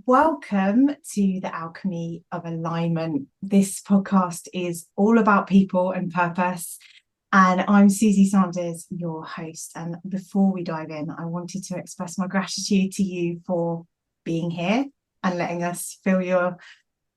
welcome to the Alchemy of Alignment. This podcast is all about people and purpose. And I'm Susie Sanders, your host. And before we dive in, I wanted to express my gratitude to you for being here and letting us fill your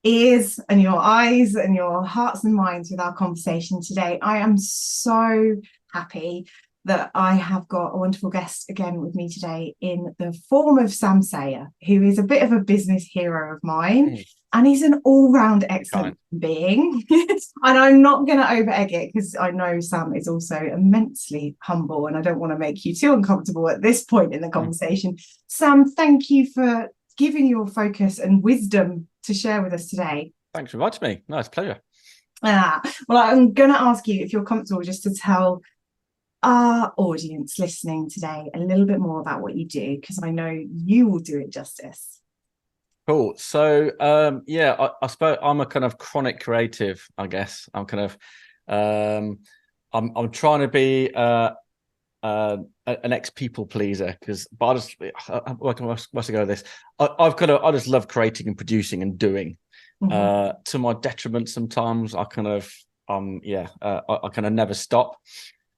ears and your eyes and your hearts and minds with our conversation today. I am so happy that I have got a wonderful guest again with me today in the form of Sam Sayer, who is a bit of a business hero of mine. And he's an all-round excellent being. And I'm not going to over-egg it because I know Sam is also immensely humble and I don't want to make you too uncomfortable at this point in the conversation. Sam, thank you for giving your focus and wisdom to share with us today. Thanks for inviting me. No, it's a pleasure. Well, I'm going to ask you if you're comfortable just to tell our audience listening today a little bit more about what you do, because I know you will do it justice. Cool. So I suppose I'm a kind of chronic creative, I guess. I'm kind of I'm trying to be an ex-people pleaser, but where must I go with this? I just love creating and producing and doing. To my detriment sometimes. I kind of never stop.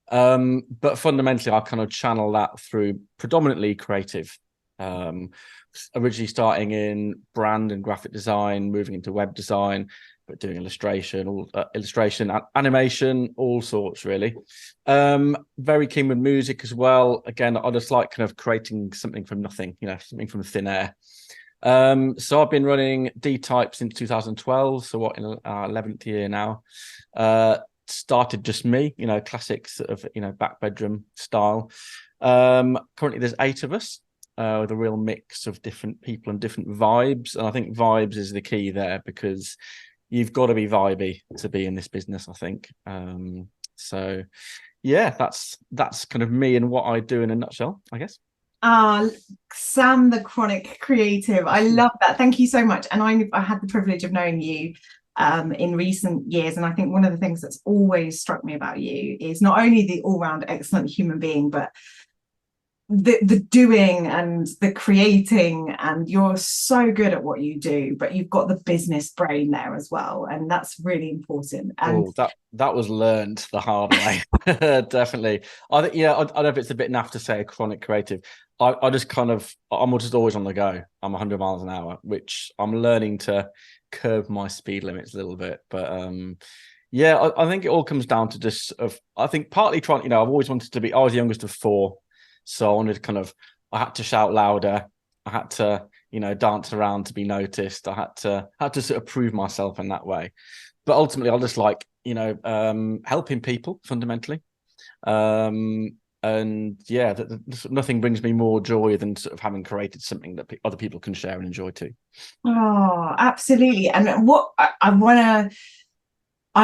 But fundamentally, I kind of channel that through predominantly creative. Originally starting in brand and graphic design, moving into web design, but doing illustration, animation, all sorts really. Very keen with music as well. Again, I just like kind of creating something from nothing, something from thin air. So I've been running Detype since 2012. So what, in our 11th year now. Started just me, classic sort of, back bedroom style. Currently there's 8 of us, with a real mix of different people and different vibes. And I think vibes is the key there, because you've got to be vibey to be in this business, I think. So yeah, that's kind of me and what I do in a nutshell, I guess. Sam, the chronic creative. I love that. Thank you so much. And I had the privilege of knowing you in recent years, and I think one of the things that's always struck me about you is not only the all-round excellent human being, but the doing and the creating, and you're so good at what you do, but you've got the business brain there as well, and that's really important. And that was learned the hard way. Definitely. I think I don't know if it's a bit naff to say a chronic creative. I'm just always on the go. I'm 100 miles an hour, which I'm learning to curb my speed limits a little bit. But I think it all comes down to just I think partly trying, I've always wanted to be, I was the youngest of 4. So I wanted to I had to shout louder. I had to, dance around to be noticed. I had to sort of prove myself in that way. But ultimately I just like, helping people fundamentally. And yeah, nothing brings me more joy than sort of having created something that other people can share and enjoy too. Oh, absolutely. And what I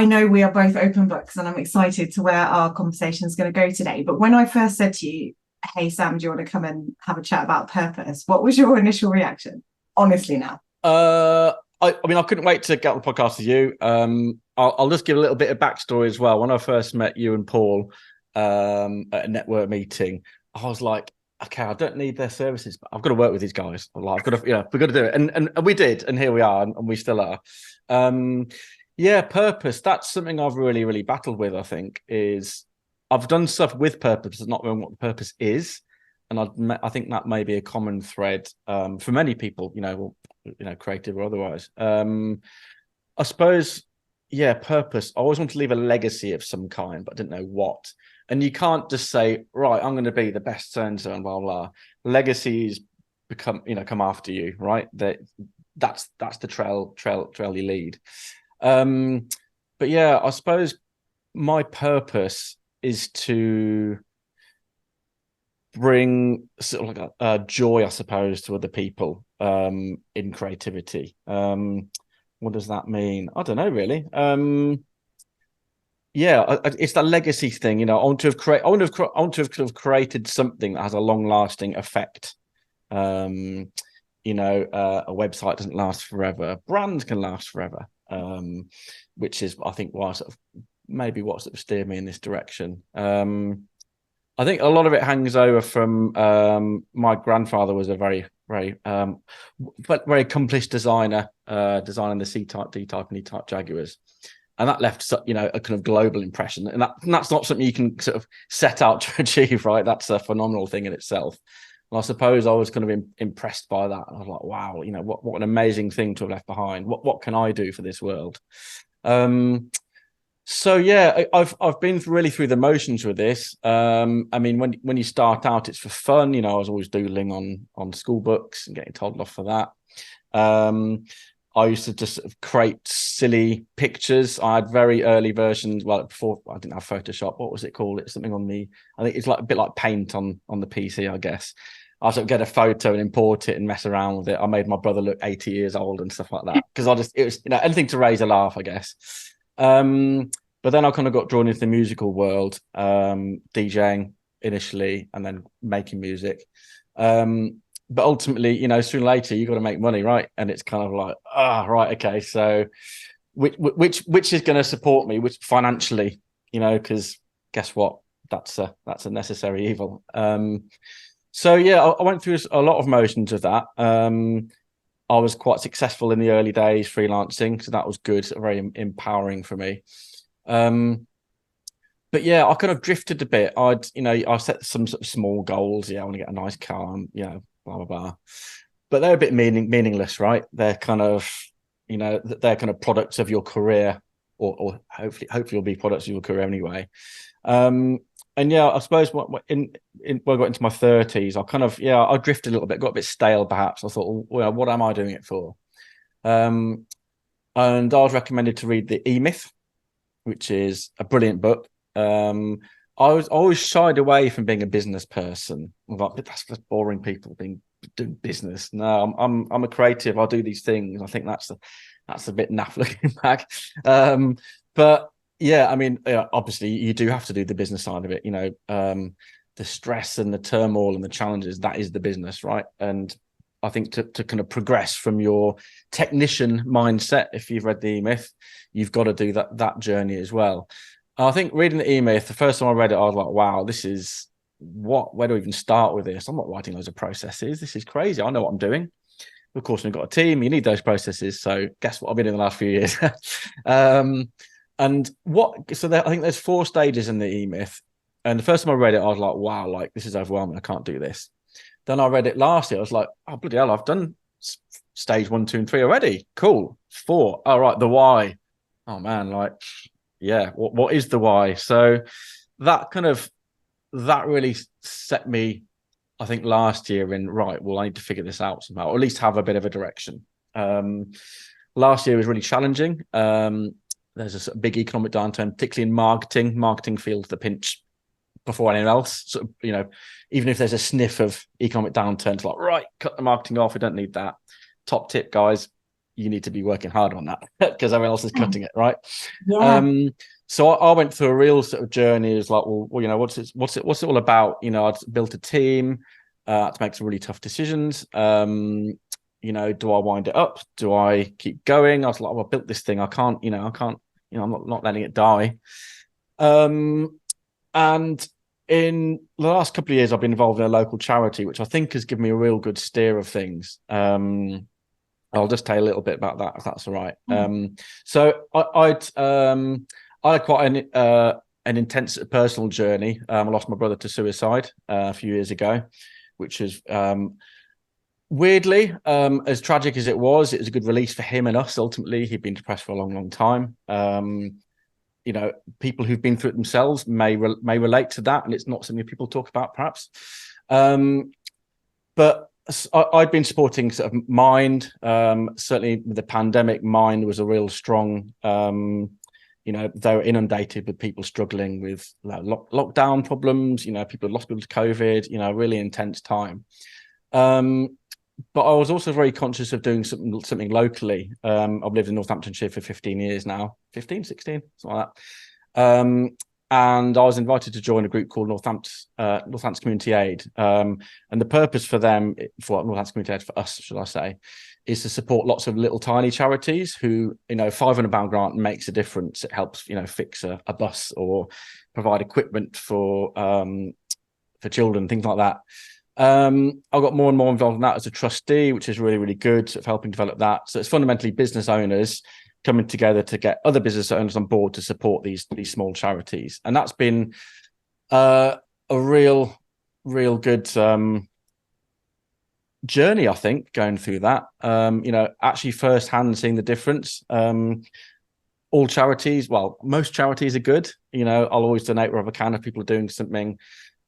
know we are both open books, and I'm excited to where our conversation is going to go today. But when I first said to you, hey, Sam, do you want to come and have a chat about purpose? What was your initial reaction? Honestly now. I couldn't wait to get on the podcast with you. I'll just give a little bit of backstory as well. When I first met you and Paul at a network meeting, I was like, okay, I don't need their services, but I've got to work with these guys. I've got to, we've got to do it. And we did, and here we are, and we still are. Purpose, that's something I've really, really battled with, I think, is I've done stuff with purpose, but not knowing what the purpose is. And I think that may be a common thread for many people, creative or otherwise. I suppose, purpose. I always want to leave a legacy of some kind, but I didn't know what. And you can't just say, right, I'm going to be the best so-and-so and blah, blah. Legacies come after you, right? That's the trail you lead. But yeah, I suppose my purpose is to bring sort of like a joy, I suppose, to other people in creativity. What does that mean? I don't know, really. It's that legacy thing. I want to have created something that has a long-lasting effect. A website doesn't last forever. Brands can last forever, which is, I think, why what sort of steered me in this direction. I think a lot of it hangs over from my grandfather was a very but very accomplished designer, designing the C-type, D-type, and E-type Jaguars. And that left, you know, a kind of global impression. And that's not something you can sort of set out to achieve, right? That's a phenomenal thing in itself. And I suppose I was kind of impressed by that. I was like, wow, you know, what an amazing thing to have left behind. What can I do for this world? So yeah, I've been really through the motions with this. I mean, when you start out, it's for fun. You know, I was always doodling on school books and getting told off for that. I used to just sort of create silly pictures. I had very early versions. Well, before I didn't have Photoshop. What was it called? It's something on the. I think it's like a bit like Paint on the PC, I guess. I sort of get a photo and import it and mess around with it. I made my brother look 80 years old and stuff like that because it was, you know, anything to raise a laugh, I guess. But then I kind of got drawn into the musical world, DJing initially, and then making music. But ultimately, you know, sooner or later you got to make money, right? And it's kind of like, right, okay. So, which is going to support me, which financially, you know, because guess what? That's a necessary evil. So yeah, I went through a lot of motions of that. I was quite successful in the early days freelancing, so that was good, very empowering for me. But yeah, I kind of drifted a bit. I set some sort of small goals. Yeah, I want to get a nice car, and, you know, blah blah blah. But they're a bit meaningless, right? They're kind of, you know, they're kind of products of your career, or hopefully will be products of your career anyway. And yeah, I suppose when I got into my 30s, I drifted a little bit, got a bit stale perhaps. I thought, well, what am I doing it for? And I was recommended to read The E-Myth, which is a brilliant book. I was always shied away from being a business person. I'm like, but that's just boring people doing business. No, I'm a creative. I do these things. I think that's a bit naff looking back. But yeah, I mean, obviously you do have to do the business side of it, you know, the stress and the turmoil and the challenges, that is the business, right? And I think to kind of progress from your technician mindset, if you've read the E-Myth, you've got to do that journey as well. I think reading the E-Myth, the first time I read it, I was like, wow, this is where do we even start with this? I'm not writing loads of processes. This is crazy. I know what I'm doing. Of course, we've got a team. You need those processes. So guess what I've been doing the last few years. I think there's 4 stages in the E-Myth. And the first time I read it, I was like, wow, like this is overwhelming. I can't do this. Then I read it last year. I was like, oh, bloody hell, I've done stage 1, 2, and 3 already. Cool. 4. All right. The why. Oh man, like, yeah, what is the why? So that really set me, I think, last year in, right, well, I need to figure this out somehow, or at least have a bit of a direction. Last year was really challenging. There's a big economic downturn, particularly in marketing. Marketing feels the pinch before anyone else. So, you know, even if there's a sniff of economic downturn, it's like, right, cut the marketing off. We don't need that. Top tip, guys, you need to be working hard on that because everyone else is cutting it, right? Yeah. So I went through a real sort of journey. It's like, well, you know, what's it all about? You know, I'd built a team to make some really tough decisions. You know, do I wind it up? Do I keep going? I was like, oh, I built this thing. I can't, I'm not letting it die. And in the last couple of years, I've been involved in a local charity, which I think has given me a real good steer of things. I'll just tell you a little bit about that, if that's all right. So I had quite an intense personal journey. I lost my brother to suicide a few years ago, which is weirdly, as tragic as it was a good release for him and us. Ultimately, he'd been depressed for a long, long time. You know, people who've been through it themselves may relate to that, and it's not something people talk about, perhaps. But I'd been supporting sort of Mind. Certainly, with the pandemic, Mind was a real strong. You know, they were inundated with people struggling with lockdown problems. You know, people had lost people to COVID. You know, really intense time. But I was also very conscious of doing something locally. I've lived in Northamptonshire for 15 years now, 15, 16, something like that. And I was invited to join a group called Northampton Community Aid. And the purpose for them, for Northampton Community Aid, for us, should I say, is to support lots of little tiny charities who, you know, £500 grant makes a difference. It helps, you know, fix a bus or provide equipment for children, things like that. I got more and more involved in that as a trustee, which is really, really good at helping develop that. So it's fundamentally business owners coming together to get other business owners on board to support these small charities. And that's been a real good journey, I think, going through that. Actually firsthand seeing the difference. All charities, well, most charities are good. I'll always donate wherever I can if people are doing something.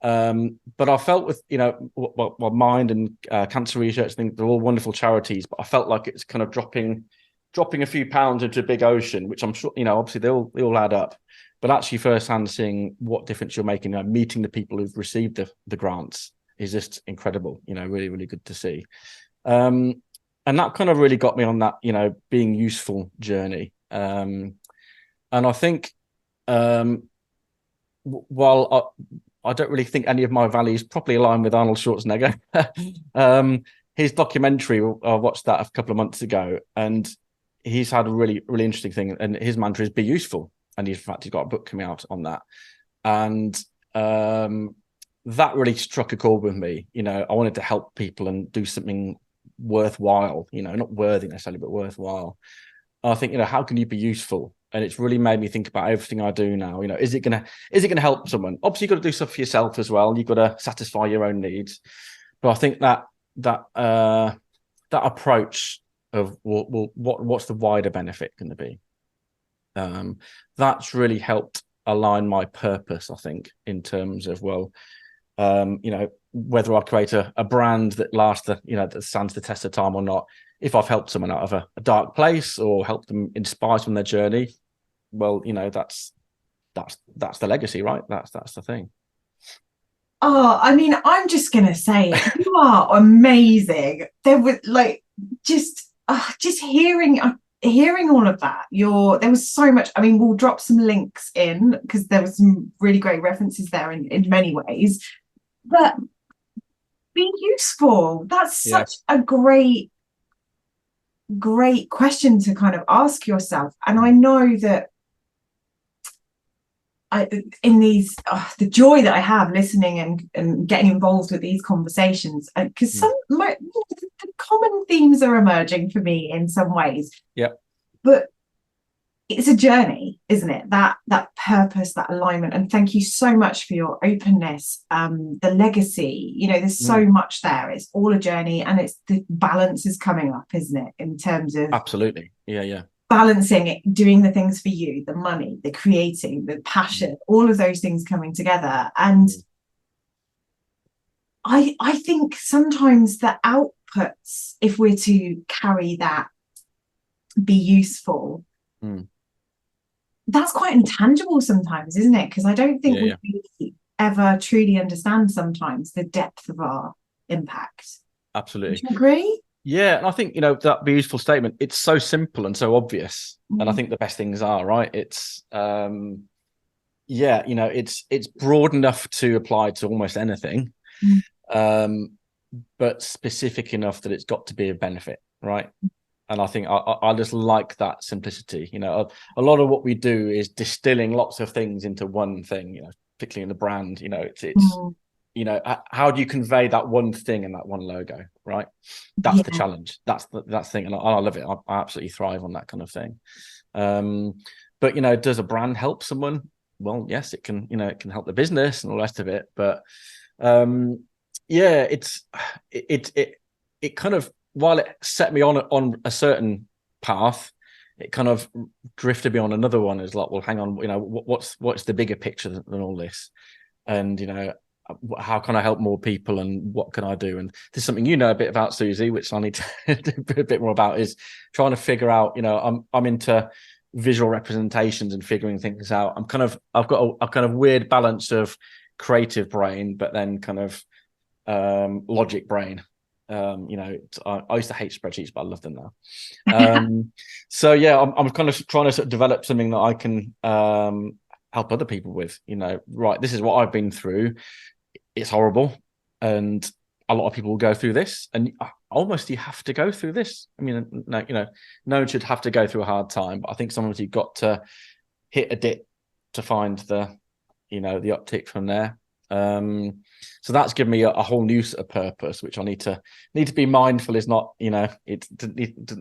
But I felt with, Mind and cancer research, I think they're all wonderful charities, but I felt like it's kind of dropping a few pounds into a big ocean, which I'm sure, obviously they all add up. But actually firsthand seeing what difference you're making, meeting the people who've received the grants is just incredible, really, really good to see. And that kind of really got me on that, being useful journey. And I think while I don't really think any of my values properly align with Arnold Schwarzenegger, his documentary, I watched that a couple of months ago, and he's had a really, really interesting thing. And his mantra is be useful. And in fact, he's got a book coming out on that. And that really struck a chord with me. I wanted to help people and do something worthwhile, not worthy necessarily, but worthwhile. And I think, how can you be useful? And it's really made me think about everything I do now. Is it gonna help someone? Obviously, you've got to do stuff for yourself as well. You've got to satisfy your own needs. But I think that approach of what's the wider benefit going to be? That's really helped align my purpose, I think, in terms of whether I create a brand that lasts that stands the test of time or not. If I've helped someone out of a dark place or helped them inspire them on their journey, well, that's the legacy, right? That's the thing. Oh, I mean, I'm just gonna say you are amazing. There was just hearing all of that. There was so much. I mean, we'll drop some links in because there was some really great references there in many ways. But be useful. That's such a great question to kind of ask yourself. And I know that the joy that I have listening and getting involved with these conversations, because the common themes are emerging for me in some ways. Yeah. But it's a journey, isn't it? That purpose, that alignment. And thank you so much for your openness. The legacy, there's so much there. It's all a journey, and it's the balance is coming up, isn't it? In terms of absolutely, yeah. Balancing it, doing the things for you, the money, the creating, the passion, all of those things coming together. And I think sometimes the outputs, if we're to carry that, be useful, that's quite intangible sometimes, isn't it? Because I don't think we really ever truly understand sometimes the depth of our impact. Absolutely. Do you agree? Yeah, and I think that be useful statement. It's so simple and so obvious, and I think the best things are right. It's it's broad enough to apply to almost anything, but specific enough that it's got to be a benefit, right? And I think I just like that simplicity. A lot of what we do is distilling lots of things into one thing. Particularly in the brand. How do you convey that one thing in that one logo, right? That's the challenge. That's the thing, and I love it. I absolutely thrive on that kind of thing. But does a brand help someone? Well, yes, it can. It can help the business and all the rest of it. But it kind of, while it set me on a certain path, it kind of drifted me on another one. It's like, well, hang on, what's the bigger picture than all this? And how can I help more people, and what can I do? And this is something a bit about, Susie, which I need to do a bit more about, is trying to figure out. I'm into visual representations and figuring things out. I've got a kind of weird balance of creative brain, but then kind of logic brain. I used to hate spreadsheets, but I love them now. So yeah, I'm kind of trying to sort of develop something that I can help other people with. Right, this is what I've been through. It's horrible, and a lot of people will go through this, and almost you have to go through this. I mean, no one should have to go through a hard time, but I think sometimes you've got to hit a dip to find the uptick from there. So that's given me a whole new sort of purpose, which I need to be mindful is not, it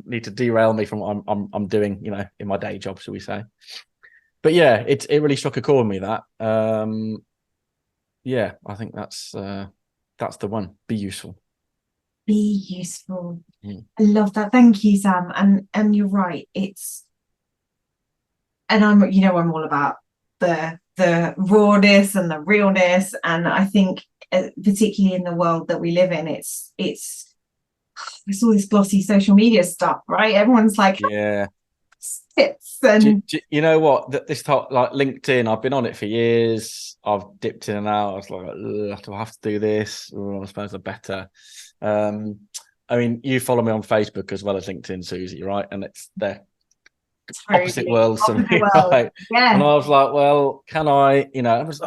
need to derail me from what I'm doing, in my day job, shall we say. But yeah, it really struck a chord with me that. Yeah, I think that's the one. Be useful. Be useful. I love that. Thank you, Sam. And you're right. I'm all about the rawness and the realness. And I think particularly in the world that we live in, it's all this glossy social media stuff, right? Everyone's like, yeah, tips and you know what? This type, like LinkedIn, I've been on it for years. I've dipped in and out. I was like, do I have to do this? I suppose I better. I mean, you follow me on Facebook as well as LinkedIn, Susie, right? And it's the opposite worlds for me, right? Yeah. And I was like, well, can I? I was,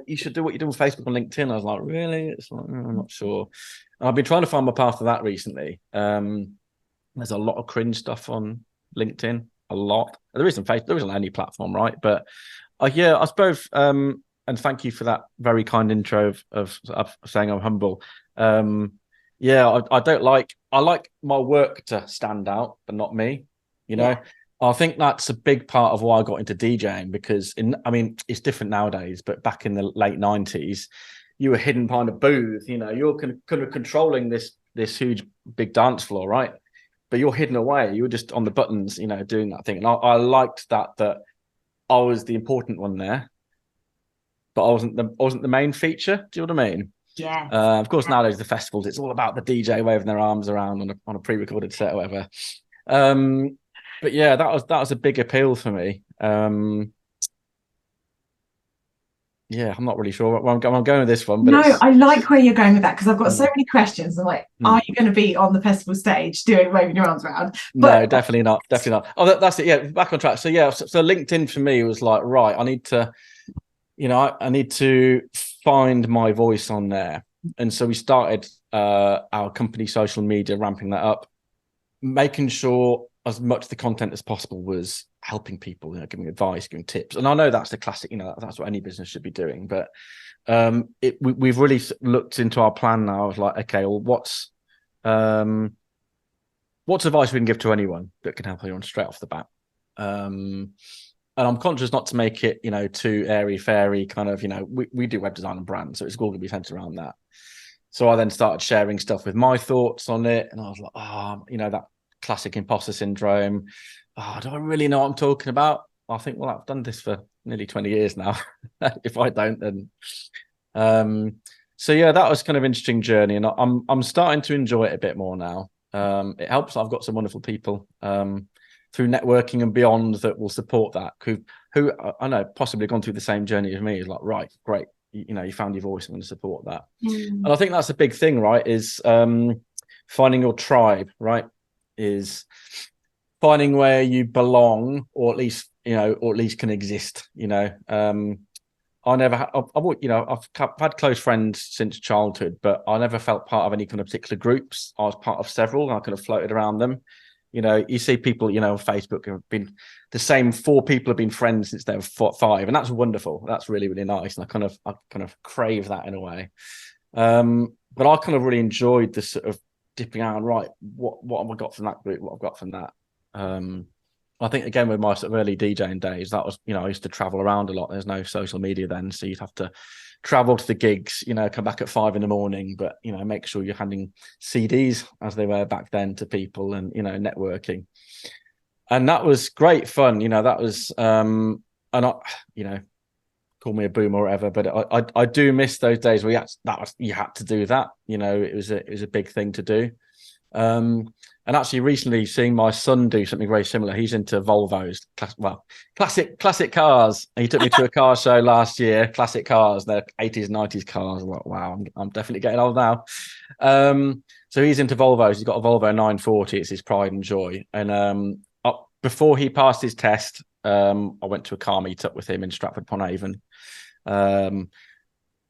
you should do what you do on Facebook and LinkedIn. I was like, really? It's like, I'm not sure. And I've been trying to find my path to that recently. There's a lot of cringe stuff on LinkedIn. A lot. There isn't Facebook. There isn't any platform, right? But I suppose. And thank you for that very kind intro of saying I'm humble. Yeah, I don't like. I like my work to stand out, but not me. I think that's a big part of why I got into DJing because it's different nowadays, but back in the late 90s, you were hidden behind a booth. You're kind of controlling this huge big dance floor, right? But you're hidden away. You were just on the buttons, doing that thing. And I liked that I was the important one there, but I wasn't the main feature. Do you know what I mean? Yeah. Of course, nowadays the festivals, it's all about the DJ waving their arms around on a pre-recorded set or whatever. But yeah, that was a big appeal for me. Yeah, I'm not really sure where I'm going with this one. But no, I like where you're going with that because I've got so Mm. many questions. I'm like, are you going to be on the festival stage doing waving your arms around? No, definitely not. Definitely not. Oh, that's it. Yeah, back on track. So yeah, so LinkedIn for me was like, right, I need to, I need to find my voice on there. And so we started our company social media, ramping that up, making sure as much of the content as possible was helping people, giving advice, giving tips. And I know that's the classic, that's what any business should be doing. But we've really looked into our plan now. I was like, okay, well, what's advice we can give to anyone that can help anyone straight off the bat? And I'm conscious not to make it, too airy-fairy kind of, we do web design and brand, so it's all going to be centered around that. So I then started sharing stuff with my thoughts on it. And I was like, that classic imposter syndrome. Do I really know what I'm talking about? I think, well, I've done this for nearly 20 years now. If I don't, then so yeah, that was kind of an interesting journey, and I'm starting to enjoy it a bit more now. It helps. I've got some wonderful people through networking and beyond that will support that, who I know possibly gone through the same journey as me. Is like, right, great, you found your voice. I'm going to support that. And I think that's a big thing, right? Is finding your tribe, right? Is finding where you belong, or at least can exist. I never, I've had close friends since childhood, but I never felt part of any kind of particular groups. I was part of several, and I kind of floated around them. You see people, on Facebook have been the same 4 people have been friends since they were 5, and that's wonderful. That's really, really nice, and I kind of crave that in a way. But I kind of really enjoyed this sort of dipping out and right, what have I got from that group? What I've got from that. I think again with my sort of early DJing days, that was, I used to travel around a lot. There's no social media then, so you'd have to travel to the gigs, come back at 5 a.m, but make sure you're handing CDs as they were back then to people, and networking, and that was great fun. That was and I, call me a boomer or whatever, but I do miss those days where you had to do that. It was a big thing to do. And actually recently seeing my son do something very similar. He's into Volvos, classic cars. And he took me to a car show last year, classic cars, they're 80s and 90s cars. I'm like, wow, I'm definitely getting old now. So he's into Volvos. He's got a Volvo 940. It's his pride and joy. And before he passed his test, I went to a car meetup with him in Stratford-upon-Avon.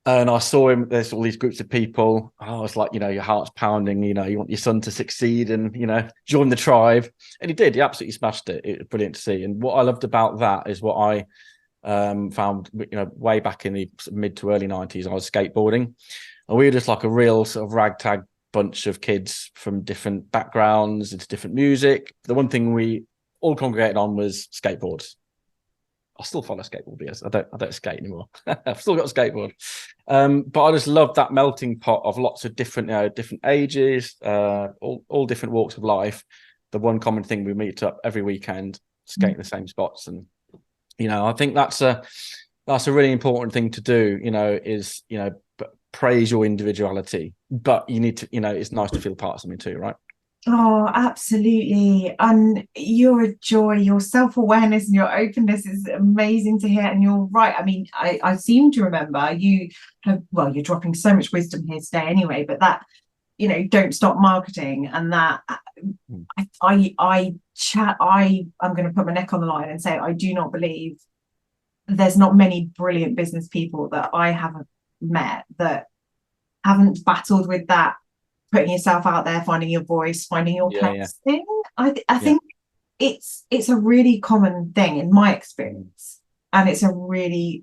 And I saw him, there's all these groups of people. And I was like, your heart's pounding, you want your son to succeed and, join the tribe. And he did, he absolutely smashed it. It was brilliant to see. And what I loved about that is what I found, way back in the mid to early 90s, I was skateboarding, and we were just like a real sort of ragtag bunch of kids from different backgrounds into different music. The one thing we all congregated on was skateboards. I still follow skateboard, yes. I don't skate anymore. I've still got a skateboard. But I just love that melting pot of lots of different, different ages, all different walks of life. The one common thing, we meet up every weekend, skate in the same spots. And, I think that's a really important thing to do, is, praise your individuality, but you need to, it's nice to feel part of something too, right? Oh, absolutely. And you're a joy. Your self-awareness and your openness is amazing to hear. And you're right. I mean, I seem to remember you have, well, you're dropping so much wisdom here today anyway, but that, don't stop marketing, and that I'm going to put my neck on the line and say, I do not believe there's not many brilliant business people that I haven't met that haven't battled with that, putting yourself out there, finding your voice, finding your place thing. I think it's a really common thing in my experience, and it's a really,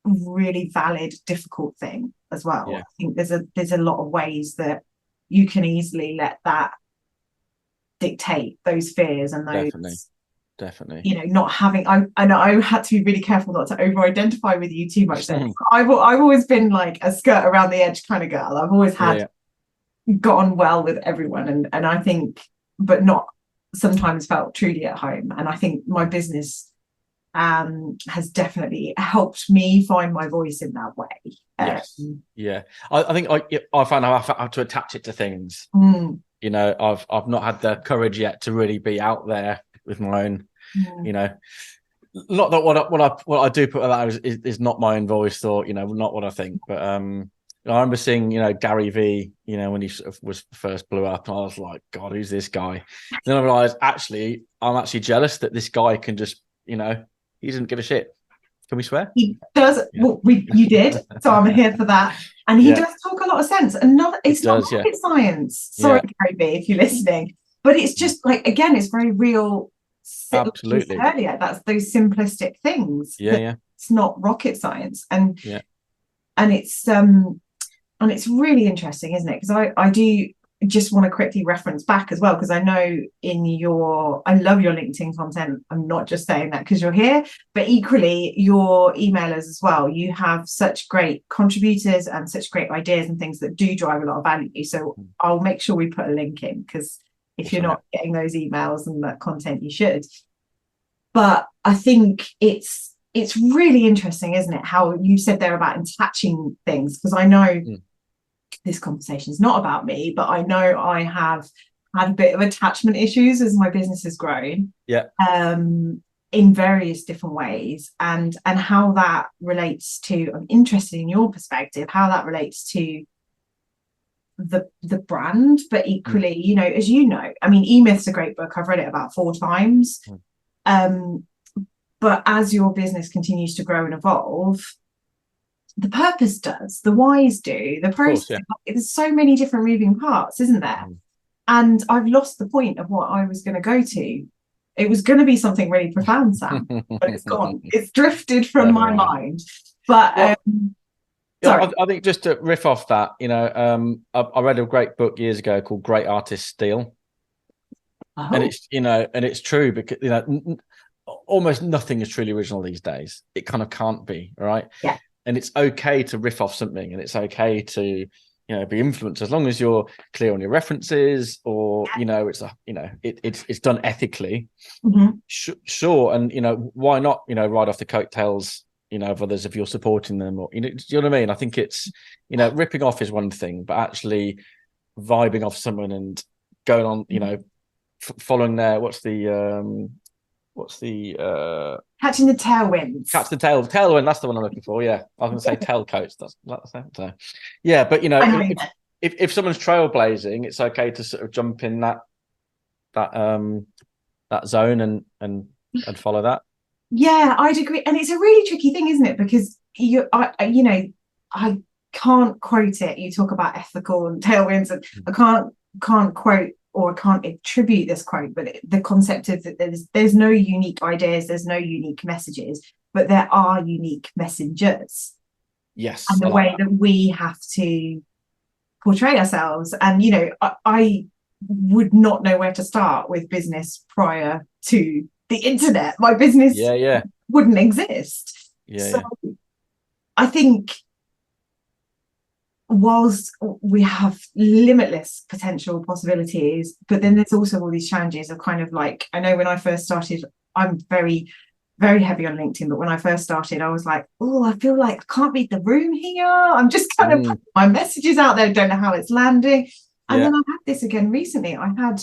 really valid, difficult thing as well. I think there's a lot of ways that you can easily let that dictate those fears and those definitely not having. I had to be really careful not to over-identify with you too much. Then I've always been like a skirt around the edge kind of girl. I've always had got on well with everyone, and I think, but not sometimes felt truly at home. And I think my business has definitely helped me find my voice in that way. I think I found I have to attach it to things. I've not had the courage yet to really be out there with my own, not that what I do put out is not my own voice, or not what I think, but I remember seeing, Gary V, when he sort of was first blew up, and I was like, God, who's this guy? Then I realized, I'm actually jealous that this guy can just, he doesn't give a shit. Can we swear? He does. Well, you did, so I'm here for that. And he does talk a lot of sense, and it's not rocket science. Sorry, Gary V, if you're listening, but it's just like, again, it's very real. Absolutely. Like earlier, that's those simplistic things. It's not rocket science, and it's really interesting, isn't it? Because I do just want to quickly reference back as well, because I know I love your LinkedIn content. I'm not just saying that because you're here, but equally your emailers as well. You have such great contributors and such great ideas and things that do drive a lot of value. So I'll make sure we put a link in, because if you're not getting those emails and that content, you should. But I think it's really interesting, isn't it, how you said there about attaching things, because I know this conversation is not about me, but I know I have had a bit of attachment issues as my business has grown in various different ways, and how that relates to, I'm interested in your perspective, how that relates to the brand, but equally, as I mean, E-Myth's a great book. I've read it about 4 times. But as your business continues to grow and evolve, the purpose does, the whys do, the process. There's so many different moving parts, isn't there? And I've lost the point of what I was going to go to. It was going to be something really profound, Sam, but it's gone. It's drifted from my mind. But sorry. I think just to riff off that, I read a great book years ago called Great Artists Steal. And it's true, because almost nothing is truly original these days. It kind of can't be, right? Yeah. And it's okay to riff off something, and it's okay to be influenced, as long as you're clear on your references, or it's done ethically. Sure. And why not ride off the coattails of others if you're supporting them, or do you know what I mean? I think it's ripping off is one thing, but actually vibing off someone and going on following their catching the tailwinds. Catch the tailwind. That's the one I'm looking for. Yeah, I was going to say tailcoats. That's but if someone's trailblazing, it's okay to sort of jump in that zone and follow that. Yeah, I'd agree, and it's a really tricky thing, isn't it? Because I can't quote it. You talk about ethical and tailwinds, and I can't quote, or I can't attribute this quote, but the concept of that there's no unique ideas, there's no unique messages. but there are unique messengers. Yes, And the I like way that we have to portray ourselves. And, I would not know where to start with business prior to the internet. My business yeah, wouldn't exist. So yeah. I think whilst we have limitless potential possibilities, but then there's also all these challenges of kind of like, I know when I first started, I'm very, very heavy on LinkedIn, but when I first started, I was like, oh, I feel like I can't read the room here. I'm just kind of putting my messages out there, don't know how it's landing. And then I've had this again recently. I've had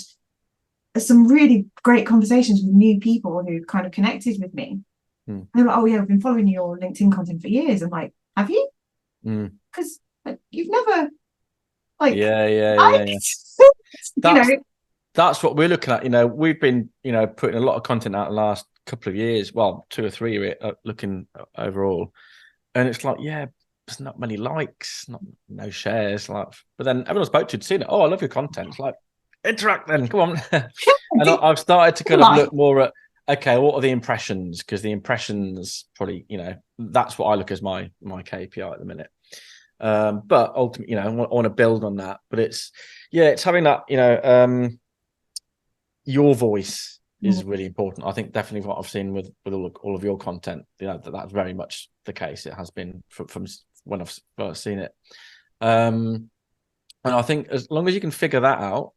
some really great conversations with new people who kind of connected with me. They're like, oh yeah, I've been following your LinkedIn content for years. I'm like, have you? Because you've never Yeah. you That's what we're looking at. We've been, putting a lot of content out the last couple of years. Well, 2 or 3 looking overall. And it's like, yeah, there's not many likes, no shares. But then everyone I spoke to had seen it. Oh, I love your content. It's like, interact then, come on. And I've started to kind of look more at, okay, what are the impressions? Because the impressions probably, that's what I look as my KPI at the minute. But ultimately, I want to build on that. But it's having that, your voice is really important. I think definitely what I've seen with all of your content, that's very much the case. It has been from when I've first seen it. And I think as long as you can figure that out,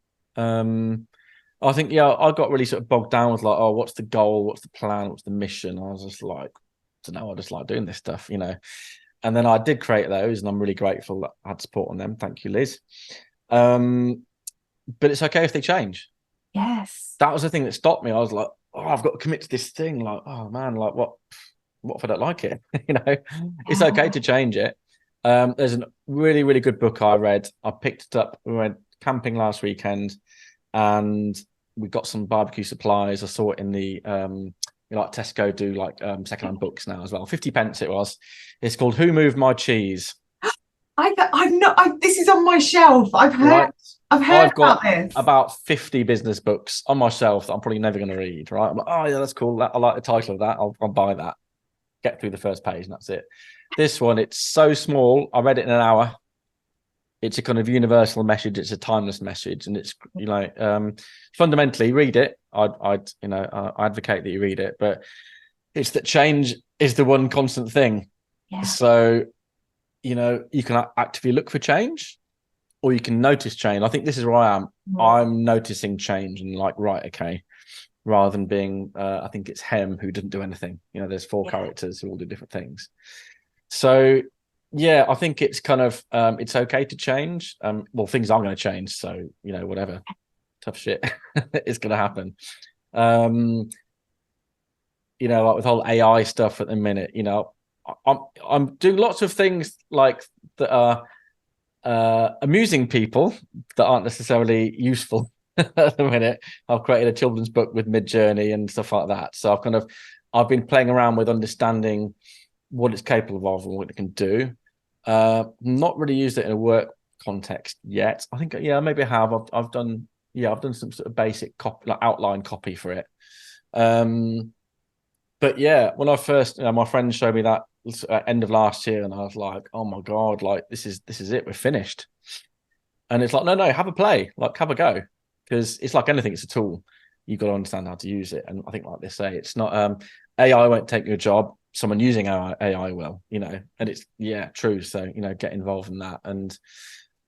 I think, I got really sort of bogged down with like, oh, what's the goal? What's the plan? What's the mission? I was just like, I don't know. I just like doing this stuff, And then I did create those, and I'm really grateful that I had support on them. Thank you, Liz. But it's okay if they change. Yes. That was the thing that stopped me. I was like, oh, I've got to commit to this thing. Like, oh man, like what if I don't like it? It's okay to change it. There's a really, really good book I read. I picked it up. We went camping last weekend, and we got some barbecue supplies. I saw it in the like Tesco do like secondhand books now as well. 50p it was. It's called Who Moved My Cheese? I've not. This is on my shelf. I've heard. Right. I've got about this. about 50 business books on my shelf that I'm probably never going to read. Right. I'm like, oh yeah, that's cool. I like the title of that. I'll buy that. Get through the first page, and that's it. This one, it's so small. I read it in an hour. It's a kind of universal message. It's a timeless message, and it's fundamentally read it. I advocate that you read it, but it's that change is the one constant thing. Yeah. So, you can actively look for change, or you can notice change. I think this is where I am. I'm noticing change and like, right, okay, rather than being, I think it's Hem who didn't do anything. There's 4 characters who all do different things. So, yeah, I think it's kind of, it's okay to change. Well, things are going to change. So, whatever, tough shit is going to happen. Like with whole AI stuff at the minute, I'm doing lots of things like that are amusing people that aren't necessarily useful at the minute. I've created a children's book with Mid-Journey and stuff like that. So I've been playing around with understanding what it's capable of and what it can do. Not really used it in a work context yet. I think, maybe I have. I've done some sort of basic copy, like outline copy for it. But yeah, when I first, my friend showed me that end of last year, and I was like, oh my God, like this is it, we're finished. And it's like, no, have a play, like have a go. Because it's like anything, it's a tool. You've got to understand how to use it. And I think like they say, it's not AI won't take your job, someone using AI will, and it's true. So, get involved in that. And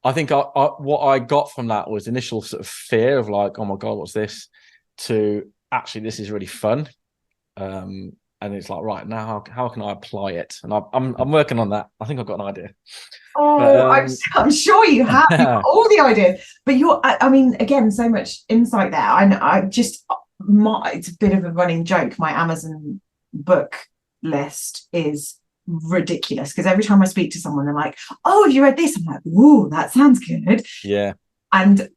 I think what I got from that was initial sort of fear of like, oh my God, what's this? To actually, this is really fun. And it's like, right now, how can I apply it? And I'm working on that. I think I've got an idea. Oh, but, I'm sure you have. You've got all the ideas, but I mean, again, so much insight there. It's a bit of a running joke. My Amazon book list is ridiculous because every time I speak to someone, they're like, "Oh, have you read this?" I'm like, "Ooh, that sounds good." Yeah. And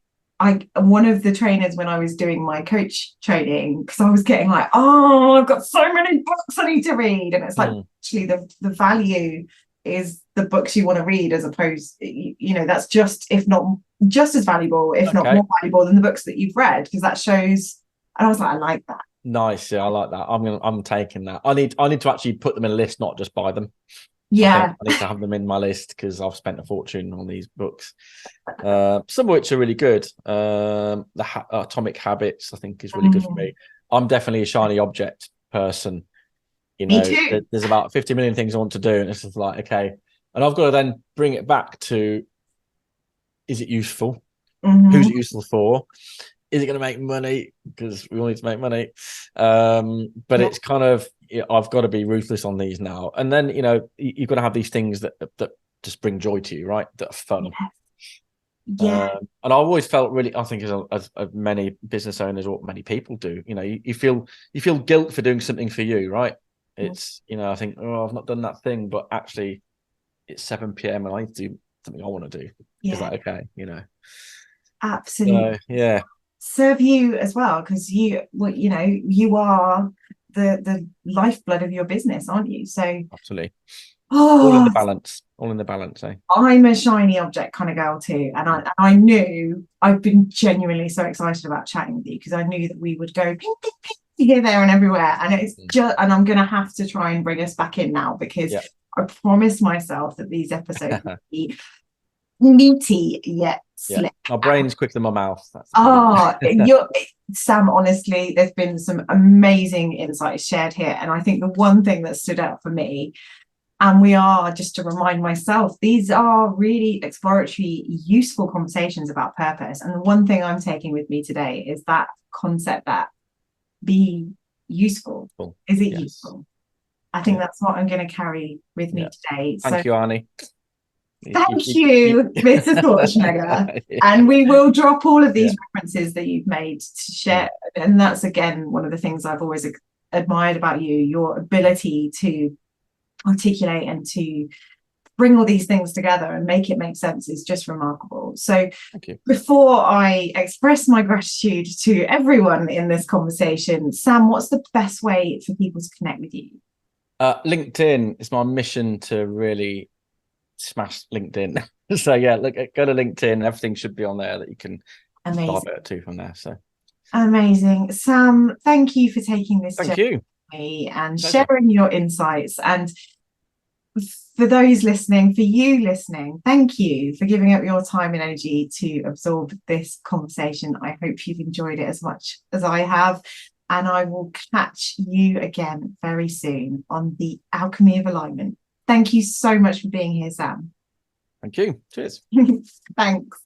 one of the trainers when I was doing my coach training, because I was getting like, oh, I've got so many books I need to read, and it's like actually the value is the books you want to read, as opposed, that's just, if not just as valuable, if not more valuable than the books that you've read, because that shows. And I was like, I like that. Nice. Yeah, I like that. I'm taking that. I need to actually put them in a list, not just buy them. Yeah. I need to have them in my list because I've spent a fortune on these books. Some of which are really good. Atomic Habits, I think, is really good for me. I'm definitely a shiny object person. Me too. There's about 50 million things I want to do, and it's just like, okay, and I've got to then bring it back to: is it useful? Who's it useful for? Is it going to make money? Because we all need to make money. But it's kind of, I've got to be ruthless on these now. And then, you've got to have these things that just bring joy to you, right? That are fun. Yeah. And I always felt really, I think as many business owners or many people do, you feel guilt for doing something for you, right? It's, I think, oh, I've not done that thing, but actually it's 7 p.m. and I need to do something I want to do. Is that okay? Absolutely. So, yeah. Serve you as well, because you are the lifeblood of your business, aren't you? So Absolutely. All in oh, the balance. All in the balance, eh? I'm a shiny object kind of girl too, and I knew, I've been genuinely so excited about chatting with you because I knew that we would go ping, ping, ping, here, there, and everywhere, and it's just, and I'm gonna have to try and bring us back in now because I promised myself that these episodes would be meaty yet slick. My brain's quicker than my mouth. Sam, honestly, there's been some amazing insights shared here, and I think the one thing that stood out for me, and we are, just to remind myself, these are really exploratory, useful conversations about purpose, and the one thing I'm taking with me today is that concept that be useful. Is it useful? I think that's what I'm going to carry with me today. Thank you, Arnie. Thank you, Mr. Schwarzenegger. And we will drop all of these references that you've made to share. And that's, again, one of the things I've always admired about you, your ability to articulate and to bring all these things together and make it make sense is just remarkable. So before I express my gratitude to everyone in this conversation, Sam, what's the best way for people to connect with you? LinkedIn. It's my mission to really smash LinkedIn. So look, go to LinkedIn. Everything should be on there that you can divert to from there. So amazing. Sam, thank you for taking this journey with me and sharing your insights. And for those listening, for you listening, thank you for giving up your time and energy to absorb this conversation. I hope you've enjoyed it as much as I have. And I will catch you again very soon on the Alchemy of Alignment. Thank you so much for being here, Sam. Thank you. Cheers. Thanks.